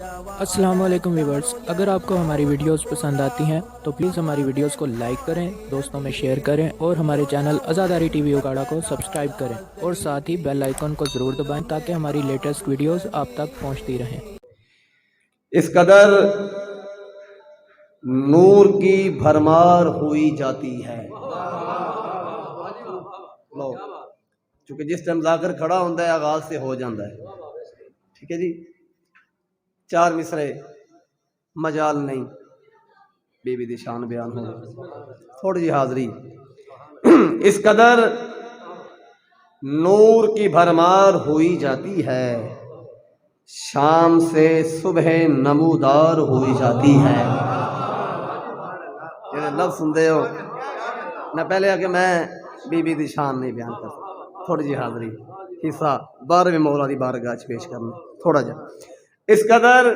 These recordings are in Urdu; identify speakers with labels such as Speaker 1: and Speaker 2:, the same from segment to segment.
Speaker 1: السلام علیکم ویورز، اگر آپ کو ہماری ویڈیوز پسند آتی ہیں تو پلیز ہماری ویڈیوز کو لائک کریں، دوستوں میں شیئر کریں اور ہمارے چینل آزاداری ٹی وی اکاڑا کو سبسکرائب کریں اور ساتھ ہی بیل آئیکن کو ضرور دبائیں تاکہ ہماری لیٹسٹ ویڈیوز آپ تک پہنچتی رہیں۔
Speaker 2: اس قدر نور کی بھرمار ہوئی جاتی ہے۔ لو چونکہ جس ٹائم ذاکر کھڑا ہوتا ہے آغاز سے ہو جاتا ہے، ٹھیک ہے جی، 4 مصرے مجال نہیں، بی بی دی شان بیان ہو تھوڑی جی حاضری۔ اس قدر نور کی بھرمار ہوئی جاتی ہے، شام سے صبح نمودار ہوئی جاتی ہے۔ یہ لفظ سنتے ہو نہ، پہلے آ کہ میں بی بی دی شان نہیں بیان کرتا، تھوڑی جی حاضری، حصہ 12ویں مولا دی بارگاہ چ پیش کرنا تھوڑا جا۔ اس قدر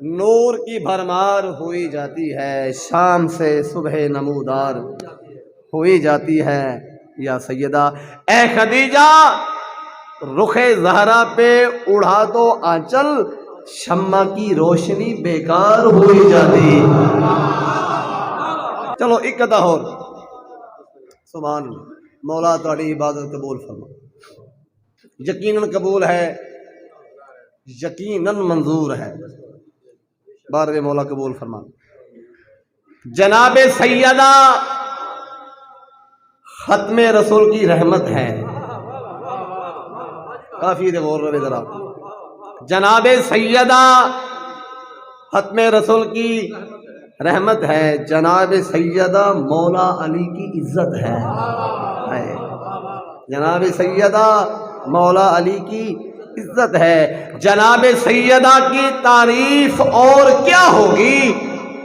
Speaker 2: نور کی بھرمار ہوئی جاتی ہے، شام سے صبح نمودار ہوئی جاتی ہے۔ یا سیدہ اے خدیجہ، رخ زہرا پہ اڑا دو آنچل، شمع کی روشنی بیکار ہوئی جاتی۔ چلو ایک ادا ہو، سبحان اللہ، مولا تہاڈی عبادت قبول فرما، یقیناً قبول ہے، یقیناً منظور ہے، 12ویں مولا قبول فرما۔ جناب سیدہ ختم رسول کی رحمت ہے، کافی غور کرے ذرا، جناب سیدہ ختم رسول کی رحمت ہے، جناب سیدہ مولا علی کی عزت ہے، جناب سیدہ مولا علی کی عزت ہے، جناب سیدہ کی تعریف اور کیا ہوگی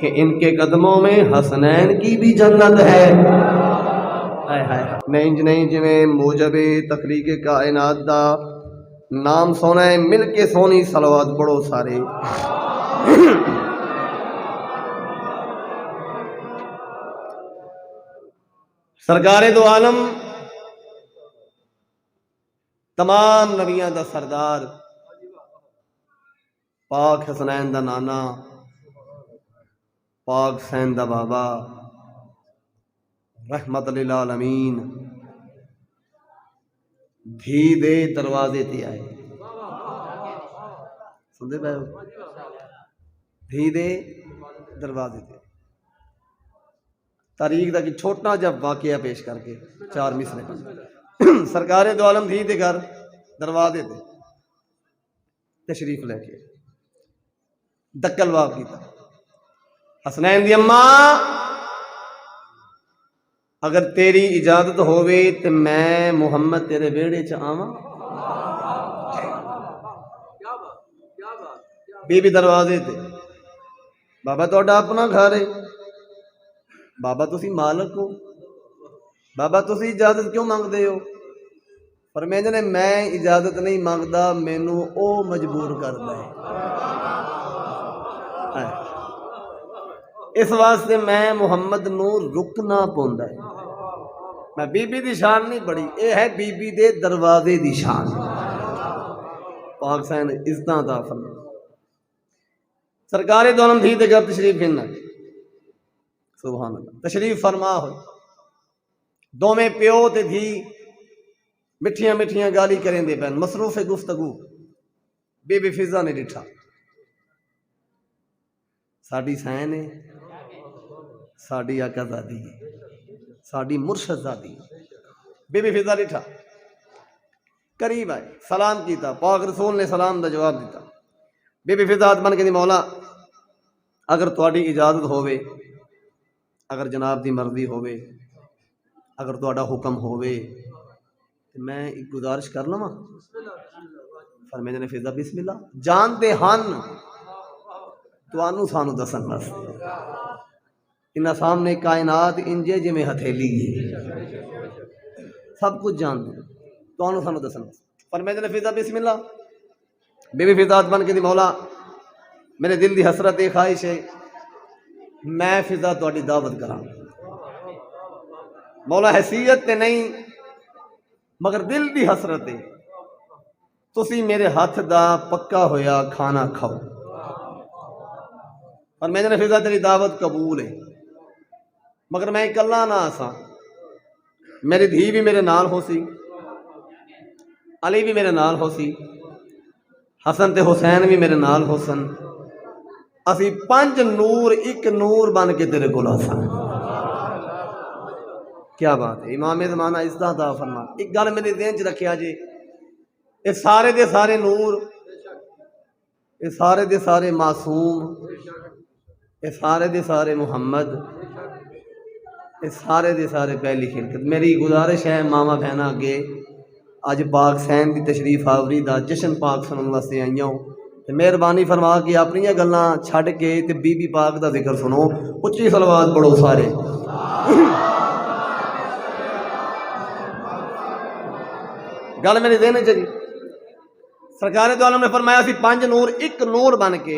Speaker 2: کہ ان کے قدموں میں حسنین کی بھی جنت ہے۔ نہیں جی موجب تخلیق کائنات دا نام سونا ہے، مل کے سونی صلوات پڑھو سارے۔ سرکار دو عالم، تمام نبیاں دا سردار، پاک حسنین دا نانا، پاک حسین دا بابا، رحمت للعالمین، دھی دے دروازے تے آئے، سنتے پہ دھی دے دروازے تے، تاریخ دا کہ چھوٹا جب واقعہ پیش کر کے 4 مصرے، سرکار دو عالم دھی دے گھر دروازے تے تشریف لے کے دکل باب کیتا، حسنین دی اماں اگر تیری اجازت ہووے تو میں محمد تیرے بیڑے چ آواں؟ بی بی دروازے تے، بابا تہاڈا اپنا گھر ہے، بابا تسی مالک ہو، بابا تسی اجازت کیوں مانگدے ہو؟ فرمیندے نے میں اجازت نہیں مانگدا، مینوں او مجبور کردا ہے، اس واسطے میں محمد نور رکنا پوندا ہے۔ میں بی بی دی شان نہیں پڑھی، اے ہے بی بی دے دروازے دی شان، پاک سین عزتاں دا فرما۔ سرکار دو عالم دھی دے گھر تشریف گھن، سبحان اللہ، تشریف فرما ہوئے، دوویں پیو تے دھی مٹھیاں مٹھیاں گالی کریں دے پین، مصروف گفتگو، بی بی فضا نے ڈٹھا، ساڈی سین ہے، ساڈی آقا زادی ہے، ساڈی مرشد زادی، بی بی فضا ڈٹھا، قریب آئے، سلام کیتا، پاک رسول نے سلام دا جواب دیتا، بی بی فضا ہاتھ بن کے دی مولا اگر تہاڈی اجازت ہووے، اگر جناب دی مرضی ہووے، اگر تہاڈا حکم ہووے، میں ایک گزارش کر لواں؟ فرمیندے نے فضا بسم اللہ، جانتے ہن توانوں سانوں دسن بس، انہاں سامنے کائنات انجے جویں ہتھیلی ہے، سب کچھ جانتے توانوں سانوں دسن بس۔ فرمیندے نے فضا بسم اللہ، بی بی فضا بن کے دی مولا میرے دل دی حسرت ہے، خواہش ہے، میں فضا تہاڈی دعوت کراں، مولا حیثیت تے نہیں مگر دل دی حسرت ہے، تسی میرے ہاتھ دا پکا ہویا کھانا کھاؤ، اور میں نے فضا تیری دعوت قبول ہے، مگر میں اکلا نہ آساں، میری دھی بھی میرے نال ہو سی، علی بھی میرے نال ہو سی، حسن تے حسین بھی میرے نال ہو سن، اسی 5 نور ایک نور بن کے تیرے کول آساں۔ کیا بات ہے، امام زمانہ اس دا عطا فرما۔ ایک گل میرے ذہن چ رکھیا جی، یہ سارے دے سارے نور، یہ سارے دے سارے معصوم، یہ سارے دے سارے محمد، یہ سارے دے سارے پہلی خلقت۔ میری گزارش ہے ماما بہنا اگے، اج پاک سین دی تشریف آوری دا جشن پاک سنن واسطے آئیاں ہو، تے مہربانی فرما کے اپنی گلاں چھڈ کے تے بی بی پاک دا ذکر سنو، اچھی صلوات پڑھو سارے۔ گل میرے ذہن چ جی، سرکار دو عالم نے فرمایا سی 5 نور ایک نور بن کے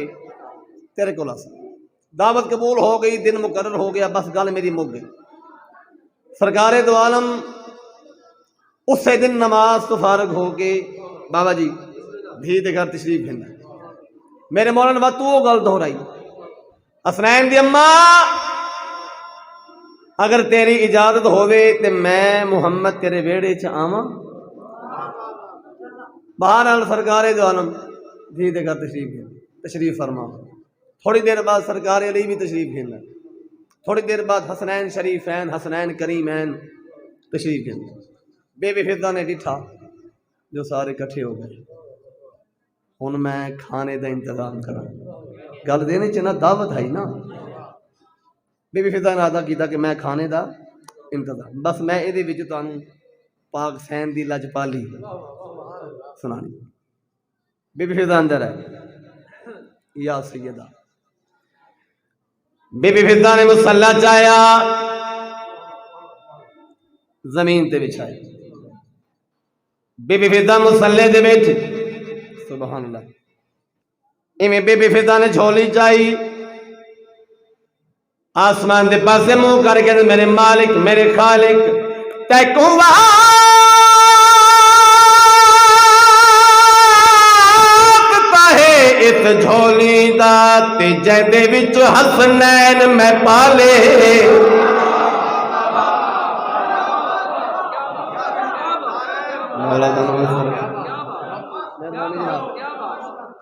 Speaker 2: تیرے کول آساں۔ دعوت قبول ہو گئی، دن مقرر ہو گیا، بس گل میری مک گئی۔ سرکار دو عالم اسی دن نماز تو فارغ ہو کے بابا جی دھی دے گھر تشریف بھیجنا۔ میرے مولانا وقت وہ گل دہرائی، حسنین دی اماں اگر تیری اجازت ہووے تے میں محمد تیرے ویڑے چ آواں؟ بہرحال سرکار دو عالم دھی دے گھر تشریف فرما۔ تھوڑی دیر بعد سرکار علی بھی تشریف بھیجنا، تھوڑی دیر بعد حسنین شریفین، حسنین کریمین تشریف بھیجنا۔ بے بی فضا نے ڈٹھا جو سارے کٹھے ہو گئے، ہن میں کھانے دا انتظام کراں۔ گل دینے چ نا دعوت آئی نا، بے بی فضا نے آدھا کیتا کہ میں کھانے دا انتظام، بس میں یہ وچ تانوں پاک سین دی لجپالی سنانی۔ بی بی فضا اندر ہے، یا سیدہ بی بی فضا نے مصلا چایا، زمین تے بچھایا، بی بی فضا مصلے دے وچ، سبحان اللہ، ایویں بی بی فضا نے جھولی چائی، آسمان دے پاسے منہ کر کے میرے مالک میرے خالق تیکوں اس جھولی دا تے جیندے وچ حسنین میں پالے۔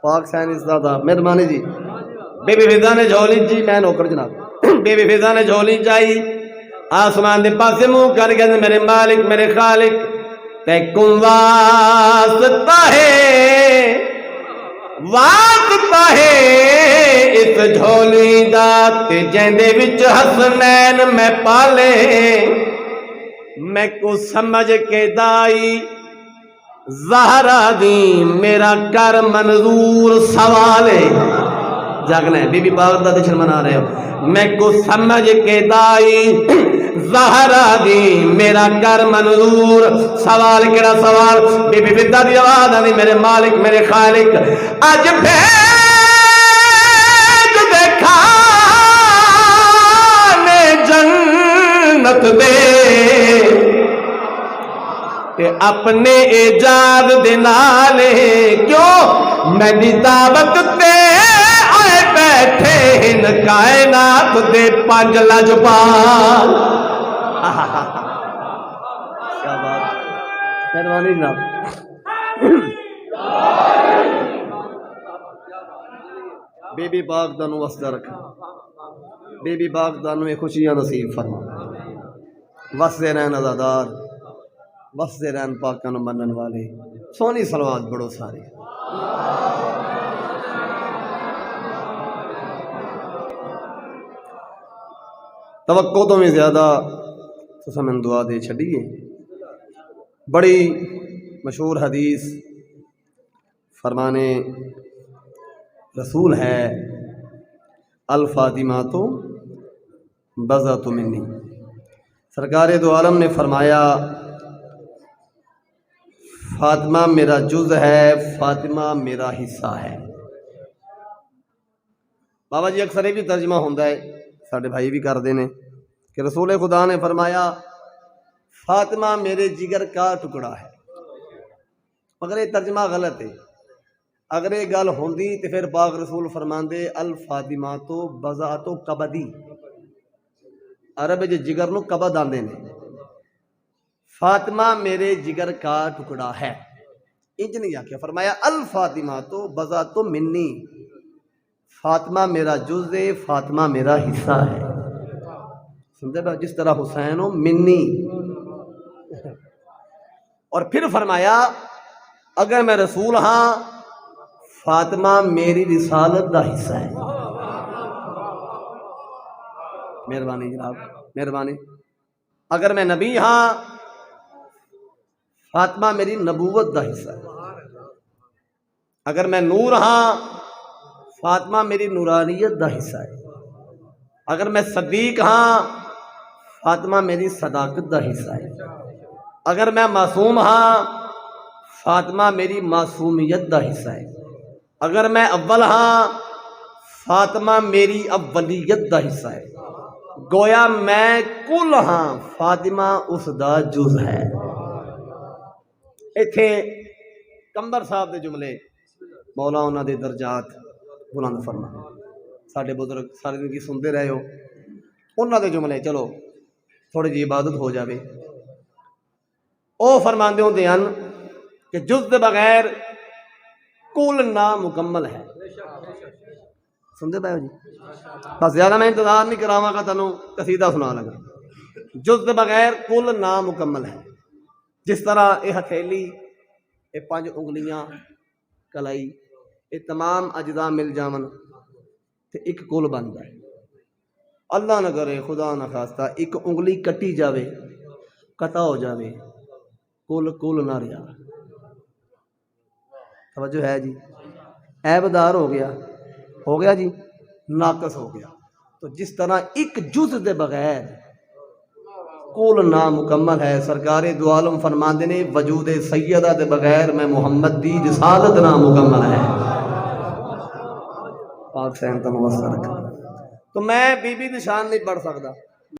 Speaker 2: پاک سین اس دا مہربانی جی۔ بی بی فضا نے جھولی جی، میں نوکر جناب، بی بی فضا نے جھولی چائی، آسمان دے پاسے منہ کر کے میرے مالک میرے خالق تیکوں واسطہ ہے، واسطہ ہے اس جھولی دا تے جیندے وچ حسنین میں پالے۔ میں کو سمجھ کے دائی زہرا دی میرا کر منظور سوالے، جاگنا ہے، بی بی پاک دا جشن منا رہے ہو۔ میں کو سمجھ کے دائی زہرا دی میرا کر منظور، سوال کیڑا سوال؟ بی بی فضا دی آواز آنی میرے مالک میرے خالق اج بھیج دیکھا میں جنت دے تے اپنے ایجاد دے نالے، کیوں میں دی دعوت تے آئے بیٹھے ان کائنات دے 5 لجپال۔ کیا بات، مہربانی جناب۔ بی بی پاک دانو وسدہ رکھا، بی بی پاک دانو خوشیاں نصیب فرما، وسدے رہن عزادار، وسدے رہن پاکاں نو منن والے، سونی صلوات بڑھو سارے۔ توقع تو میں زیادہ تساں میں دعا دے چھڑیے۔ بڑی مشہور حدیث فرمانے رسول ہے، الفاطمہ بضعۃ منی۔ سرکار دو عالم نے فرمایا فاطمہ میرا جز ہے، فاطمہ میرا حصہ ہے۔ بابا جی اکثر یہ بھی ترجمہ ہوتا ہے، ساڑھے بھائی بھی کر دینے کہ رسول خدا نے فرمایا فاطمہ میرے جگر کا ٹکڑا ہے، مگر یہ ترجمہ غلط ہے۔ اگر یہ گل ہوندی تو پھر پاک رسول فرماندے الفاطماتو بضعۃ کبدی، عرب وچ جگر نو کبد آندے نے، فاطمہ میرے جگر کا ٹکڑا ہے، انج نہیں آکھیا، فرمایا الفاطماتو بضعۃ منی، فاطمہ میرا جز ہے، فاطمہ میرا حصہ ہے، سمجھے بھائی، جس طرح حسین ہو منی۔ اور پھر فرمایا اگر میں رسول ہاں فاطمہ میری رسالت دا حصہ ہے۔ مہربانی جناب، مہربانی۔ اگر میں نبی ہاں فاطمہ میری نبوت دا حصہ ہے، اگر میں نور ہاں فاطمہ میری نورانیت دا حصہ ہے، اگر میں صدیق ہاں فاطمہ میری صداقت دا حصہ ہے، اگر میں معصوم ہاں فاطمہ میری معصومیت دا حصہ ہے، اگر میں اول ہاں فاطمہ میری اولیت دا حصہ ہے، گویا میں کل ہاں فاطمہ اس دا جز ہے۔ ایتھے کمبر صاحب دے جملے مولا انہاں دے درجات بلند فرما، ساڈے بزرگ سارے دن کی سنتے رہے ہو، انہاں دے جملے چلو تھوڑی جی عبادت ہو جاوے۔ او فرماندے ہوندے ہن کہ جز دے بغیر کل نامکمل ہے۔ سنتے پائے ہو جی؟ بس زیادہ میں انتظار نہیں کراواں گا، تانوں قصیدہ سنا لگا۔ جز دے بغیر کل نامکمل ہے، جس طرح یہ ہتھیلی، یہ 5 انگلیاں، کلائی، یہ تمام اجزاء مل جاون تے ایک کل بن جائے۔ اللہ نہ کرے، خدا نہ خواستہ ایک انگلی کٹی جاوے، قطع ہو جاوے، کل نہ رہا۔ توجہ ہے جی؟ عیبدار ہو گیا جی، ناقص ہو گیا۔ تو جس طرح ایک جز دے بغیر کل نامکمل ہے، سرکار دو عالم فرماندے نے وجود سیدہ دے بغیر میں محمد دی رسالت نامکمل ہے۔ پاک سین تنوسر۔ تو میں بی بی دی شان نہیں پڑھ سکتا،